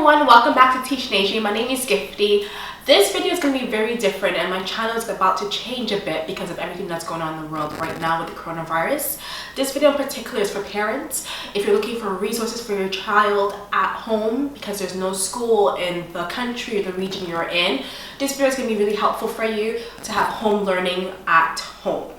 everyone, welcome back to TECHONOLGY. My name is Gifty. This video is going to be very different and my channel is about to change a bit because of everything that's going on in the world right now with the coronavirus. This video in particular is for parents. If you're looking for resources for your child at home because there's no school in the country or the region you're in, this video is going to be really helpful for you to have home learning at home.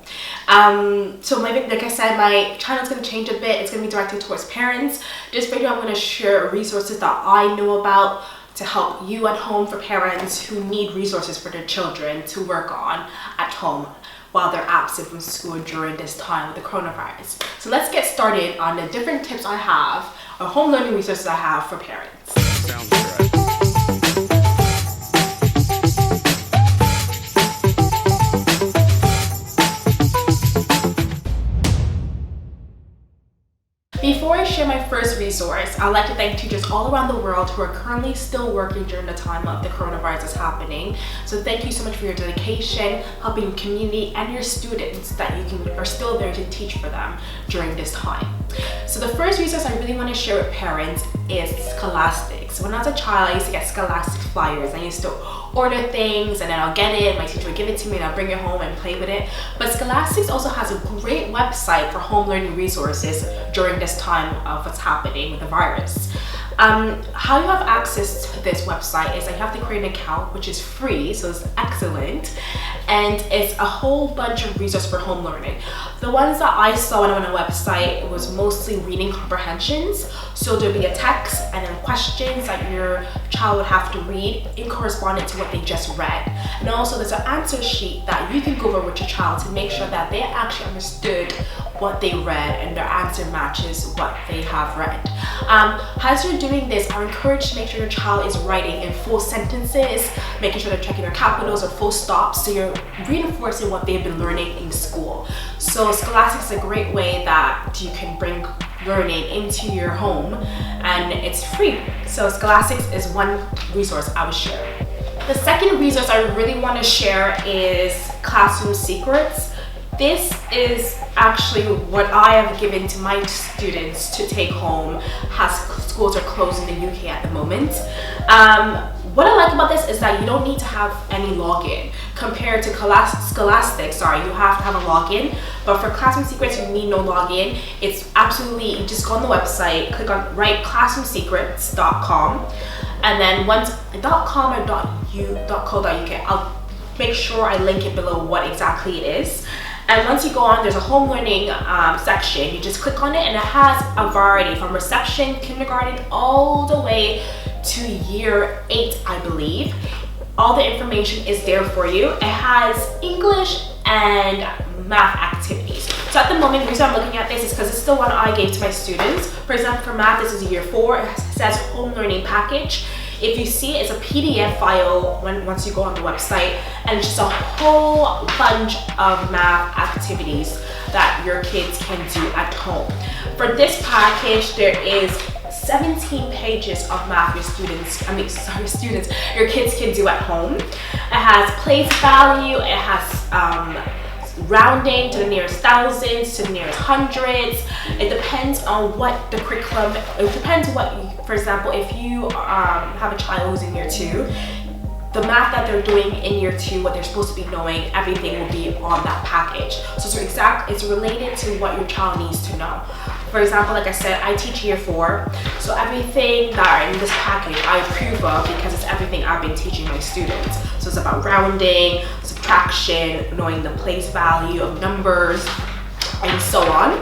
Like I said, my channel is going to change a bit. It's going to be directed towards parents. This video I'm going to share resources that I know about to help you at home for parents who need resources for their children to work on at home while they're absent from school during this time with the coronavirus. So let's get started on the different tips I have or home learning resources I have for parents. Sounds good. Before I share my first resource, I'd like to thank teachers all around the world who are currently still working during the time of the coronavirus is happening. So thank you so much for your dedication, helping your community and your students that are still there to teach for them during this time. So the first resource I really want to share with parents is SCHOLASTIC. So when I was a child, I used to get SCHOLASTIC flyers. I used to order things and then I'll get it, my teacher would give it to me and I'll bring it home and play with it. But SCHOLASTIC also has a great website for home learning resources during this time of what's happening with the virus. How you have access to this website is that you have to create an account, which is free, so it's excellent, and it's a whole bunch of resources for home learning. The ones that I saw when I went on the website was mostly reading comprehensions, so there'll be a text and then questions that your child would have to read in correspondence to what they just read. And also there's an answer sheet that you can go over with your child to make sure that they actually understood what they read and their answer matches what they have read. As you're doing this, I encourage to make sure your child is writing in full sentences, making sure they're checking their capitals or full stops, so you're reinforcing what they've been learning in school. So SCHOLASTIC is a great way that you can bring learning into your home and it's free. So SCHOLASTIC is one resource I would share. The second resource I really want to share is Classroom Secrets. This is actually what I have given to my students to take home as schools are closed in the UK at the moment. What I like about this is that you don't need to have any login. Compared to SCHOLASTIC, you have to have a login. But for Classroom Secrets, you need no login. It's absolutely, you just go on the website, click on classroomsecrets.com, and then once .com or .co.uk, I'll make sure I link it below what exactly it is. And once you go on, there's a home learning section. You just click on it and it has a variety from reception, kindergarten, all the way to year 8, I believe. All the information is there for you. It has English and math activities. So at the moment, the reason I'm looking at this is because it's the one I gave to my students. For example, for math, this is year 4. It says home learning package. If you see, it's a PDF file once you go on the website, and it's just a whole bunch of math activities that your kids can do at home. For this package, there is 17 pages of math your kids can do at home. It has place value, it has rounding to the nearest thousands, to the nearest hundreds. It depends on what the curriculum, it depends what you, for example, if you have a child who's in year 2, the math that they're doing in year 2, what they're supposed to be knowing, everything will be on that package. So it's related to what your child needs to know. For example, like I said, I teach year 4, so everything that are in this package I approve of because it's everything I've been teaching my students. So it's about rounding, subtraction, knowing the place value of numbers, and so on.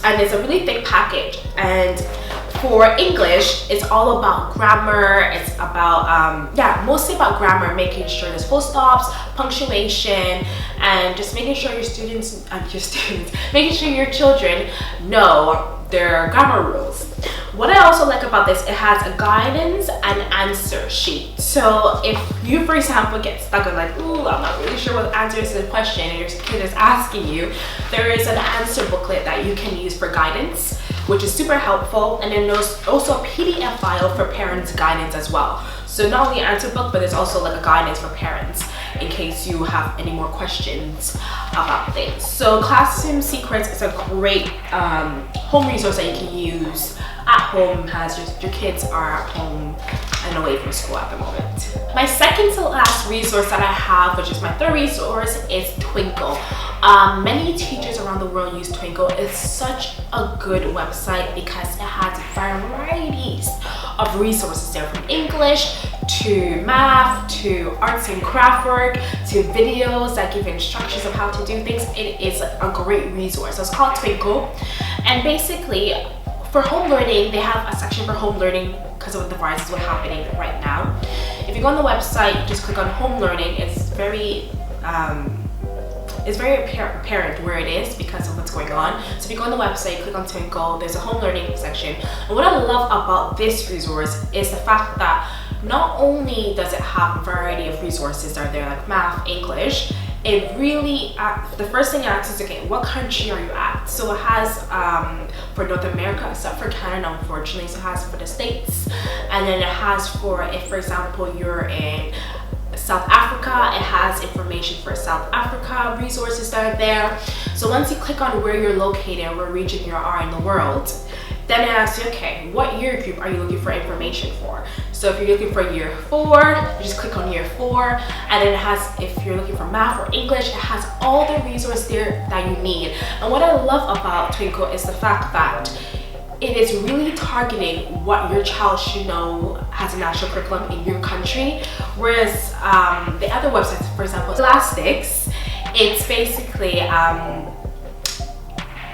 And it's a really thick package. And for English, it's all about grammar. It's about, mostly about grammar, making sure there's full stops, punctuation, and just making sure making sure your children know their grammar rules. What I also like about this, it has a guidance and answer sheet. So if you, for example, get stuck on like, ooh, I'm not really sure what the answer is to the question and your kid is asking you, there is an answer booklet that you can use for guidance, which is super helpful. And then there's also a PDF file for parents guidance as well. So not only an answer book, but there's also like a guidance for parents in case you have any more questions about things. So Classroom Secrets is a great home resource that you can use at home as your kids are at home and away from school at the moment. My second to last resource that I have, which is my third resource, is TWINKL. Many teachers around the world use TWINKL. It's such a good website because it has varieties of resources there, from English to math to arts and craft work to videos that give instructions of how to do things. It is a great resource. So it's called TWINKL, and basically for home learning, they have a section for home learning because of the virus is what's happening right now. If you go on the website, you just click on home learning. It's very apparent where it is because of what's going on. So if you go on the website, click on TWINKL, there's a home learning section. And what I love about this resource is the fact that not only does it have a variety of resources that are there, like math, English, it really, the first thing it asks is, okay, what country are you at? So it has for North America, except for Canada, unfortunately. So it has for the States, and then it has for, if for example you're in South Africa, it has information for South Africa resources that are there. So once you click on where you're located, what region you are in the world, then it asks you, okay, what year group are you looking for information for? So if you're looking for year 4, you just click on year 4, and then it has, if you're looking for math or English, it has all the resources there that you need. And what I love about TWINKL is the fact that it is really targeting what your child should know as a national curriculum in your country, whereas the other websites, for example, SCHOLASTIC, it's basically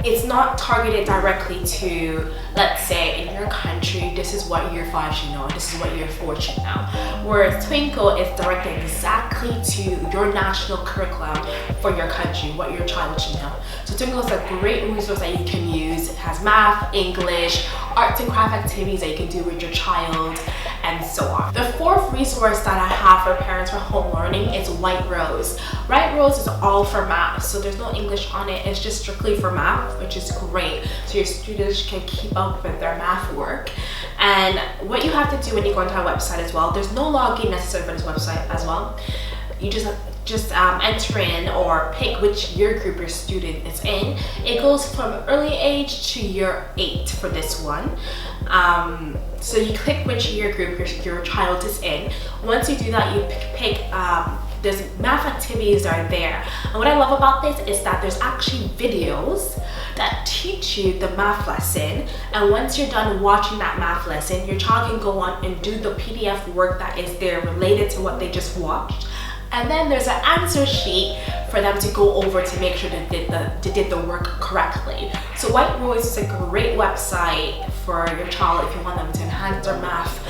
it's not targeted directly to, let's say, in your country, this is what year 5 should know, this is what year 4 should know. Whereas TWINKL is directed exactly to your national curriculum for your country, what your child should know. So TWINKL is a great resource that you can use. It has math, English, arts and craft activities that you can do with your child, and so on. The fourth resource that I have for parents for home learning is White Rose. White Rose is all for math, so there's no English on it. It's just strictly for math, which is great. So your students can keep up with their math work. And what you have to do when you go onto our website as well, there's no login necessary for this website as well. You just enter in or pick which year group your student is in. It goes from early age to year 8 for this one. So you click which year group your child is in. Once you do that, you pick there's math activities that are there. And what I love about this is that there's actually videos that teach you the math lesson. And once you're done watching that math lesson, your child can go on and do the PDF work that is there related to what they just watched. And then there's an answer sheet for them to go over to make sure they did the work correctly. So White Rose is a great website for your child if you want them to enhance their math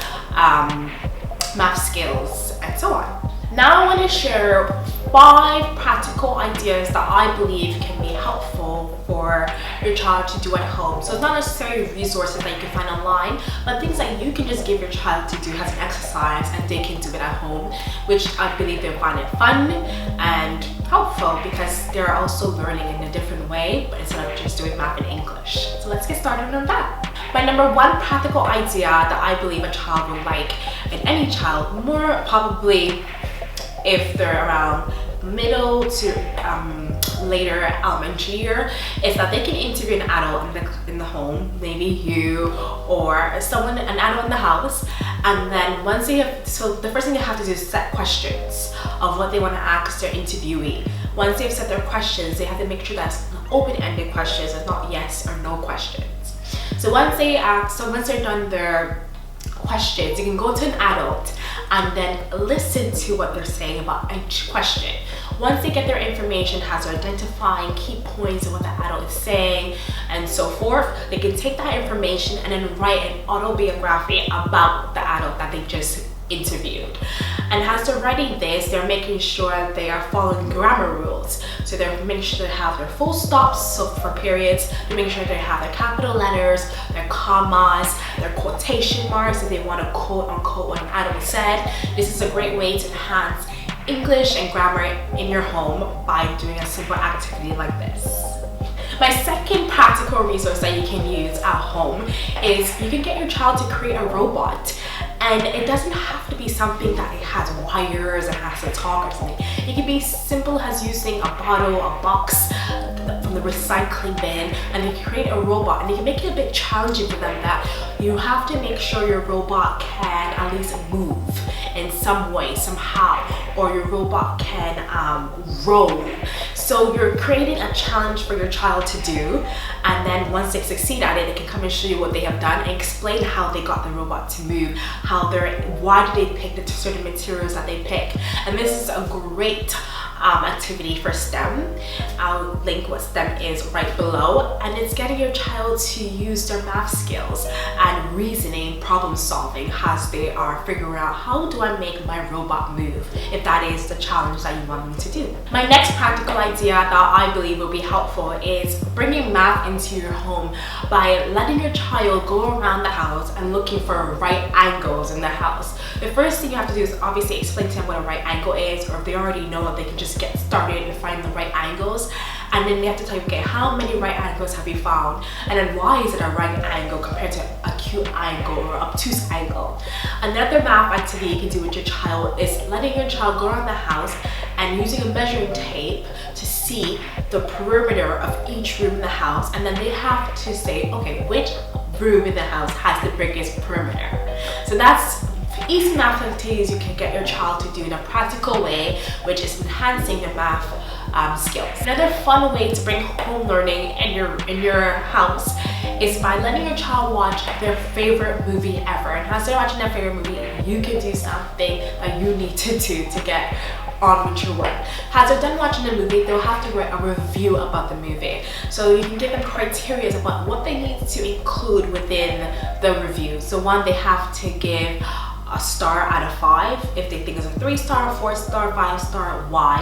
skills and so on. Now I want to share 5 practical ideas that I believe can be helpful for your child to do at home. So it's not necessarily resources that you can find online, but things that you can just give your child to do as an exercise and they can do it at home, which I believe they'll find it fun and helpful because they're also learning in a different way, but instead of just doing math and English. So let's get started on that. My number 1 practical idea that I believe a child will like, and any child, more probably if they're around middle to later elementary year, is that they can interview an adult in the home, maybe you or someone, an adult in the house, and then once they have, so the first thing they have to do is set questions of what they want to ask their interviewee. Once they've set their questions, they have to make sure that's open-ended questions and not yes or no questions. So once they're done their questions, you can go to an adult and then listen to what they're saying about each question. Once they get their information, has to identifying key points of what the adult is saying and so forth, they can take that information and then write an autobiography about the adult that they just interviewed. And as they're writing this, they're making sure they are following grammar rules. So they're making sure they have their full stops, so for periods, they're making sure they have their capital letters, their commas, their quotation marks if they want to quote unquote what an adult said. This is a great way to enhance English and grammar in your home by doing a simple activity like this. My second practical resource that you can use at home is you can get your child to create a robot. And it doesn't have to be something that it has wires and has to talk or something. It can be simple as using a bottle, a box from from the recycling bin, and they create a robot, and they can make it a bit challenging for them that you have to make sure your robot can at least move in some way, somehow, or your robot can roll. So you're creating a challenge for your child to do, and then once they succeed at it, they can come and show you what they have done and explain how they got the robot to move, why did they pick the certain materials that they pick. And this is a great activity for STEM. I'll link what STEM is right below, and it's getting your child to use their math skills and reasoning, problem solving as they are figuring out, how do I make my robot move, if that is the challenge that you want them to do. My next practical idea that I believe will be helpful is bringing math into your home by letting your child go around the house and looking for right angles in the house. The first thing you have to do is obviously explain to them what a right angle is, or if they already know it, they can just get started and find the right angles. And then they have to tell you, okay, how many right angles have you found? And then why is it a right angle compared to acute angle or obtuse angle? Another math activity you can do with your child is letting your child go around the house and using a measuring tape to see the perimeter of each room in the house. And then they have to say, okay, which room in the house has the biggest perimeter? So that's easy math activities you can get your child to do in a practical way, which is enhancing their math skills. Another fun way to bring home learning in your house is by letting your child watch their favorite movie ever. And as they're watching their favorite movie, you can do something that you need to do to get on with your work. As they're done watching the movie, they'll have to write a review about the movie. So you can give them criteria about what they need to include within the review. So one, they have to give a star out of 5. If they think it's a 3-star, 4-star, 5-star, why?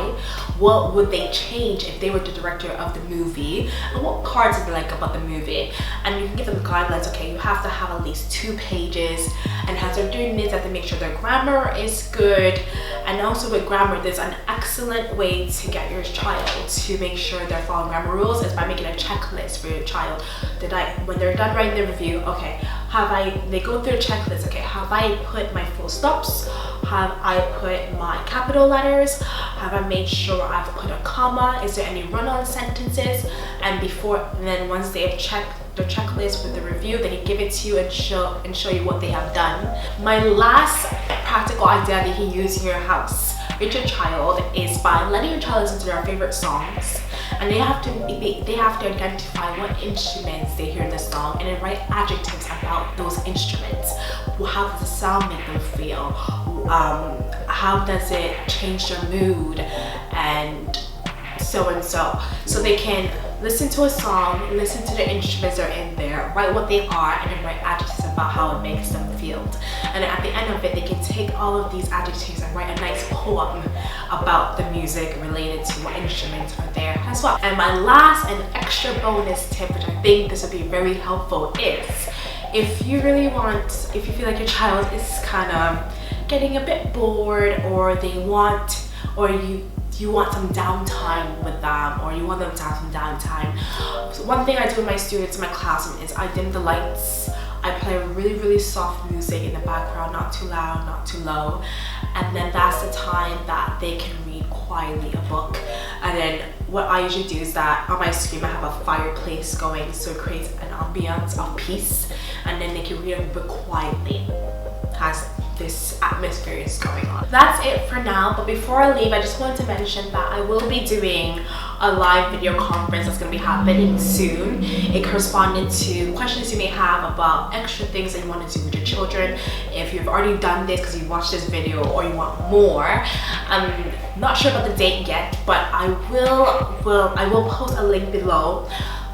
What would they change if they were the director of the movie? And what parts did they like about the movie? And you can give them guidelines. Okay, you have to have at least 2 pages. And as they're doing this, they have to make sure their grammar is good. And also with grammar, there's an excellent way to get your child to make sure they're following grammar rules is by making a checklist for your child. When they're done writing the review, okay, they go through a checklist, okay, have I put my full stops? Have I put my capital letters? Have I made sure I've put a comma? Is there any run-on sentences? And then once they have checked the checklist with the review, then you give it to you and show you what they have done. My last practical idea that you can use in your house with your child is by letting your child listen to their favorite songs. And they have to identify what instruments they hear in the song and then write adjectives about those instruments. How does the sound make them feel? How does it change their mood? And so. So they can listen to a song, listen to the instruments that are in there, write what they are, and then write adjectives about how it makes them feel. And at the end of it, they can take all of these adjectives and write a nice poem about the music related to what instruments are there as well. And my last and extra bonus tip, which I think this would be very helpful, is if you feel like your child is kind of getting a bit bored, or you want some downtime with them, or you want them to have some downtime. So one thing I do with my students in my classroom is I dim the lights. I play really, really soft music in the background, not too loud, not too low. And then that's the time that they can read quietly a book. And then what I usually do is that on my screen I have a fireplace going, so it creates an ambiance of peace. And then they can read a book quietly as this atmosphere is going on. That's it for now, but before I leave, I just wanted to mention that I will be doing a live video conference that's going to be happening soon. It corresponded to questions you may have about extra things that you want to do with your children. If you've already done this because you watched this video or you want more, I'm not sure about the date yet, but I will post a link below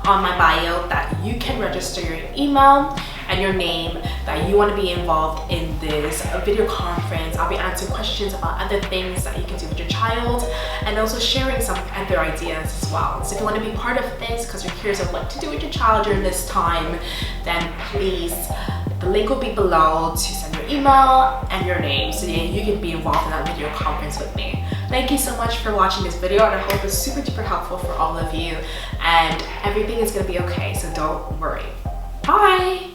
on my bio that you can register your email and your name that you want to be involved in this video conference. I'll be answering questions about other things that you can do with your child and also sharing some other ideas as well. So if you want to be part of this because you're curious of what to do with your child during this time, then please, the link will be below to send your email and your name so that you can be involved in that video conference with me. Thank you so much for watching this video, and I hope it's super duper helpful for all of you, and everything is going to be okay, so don't worry. Bye!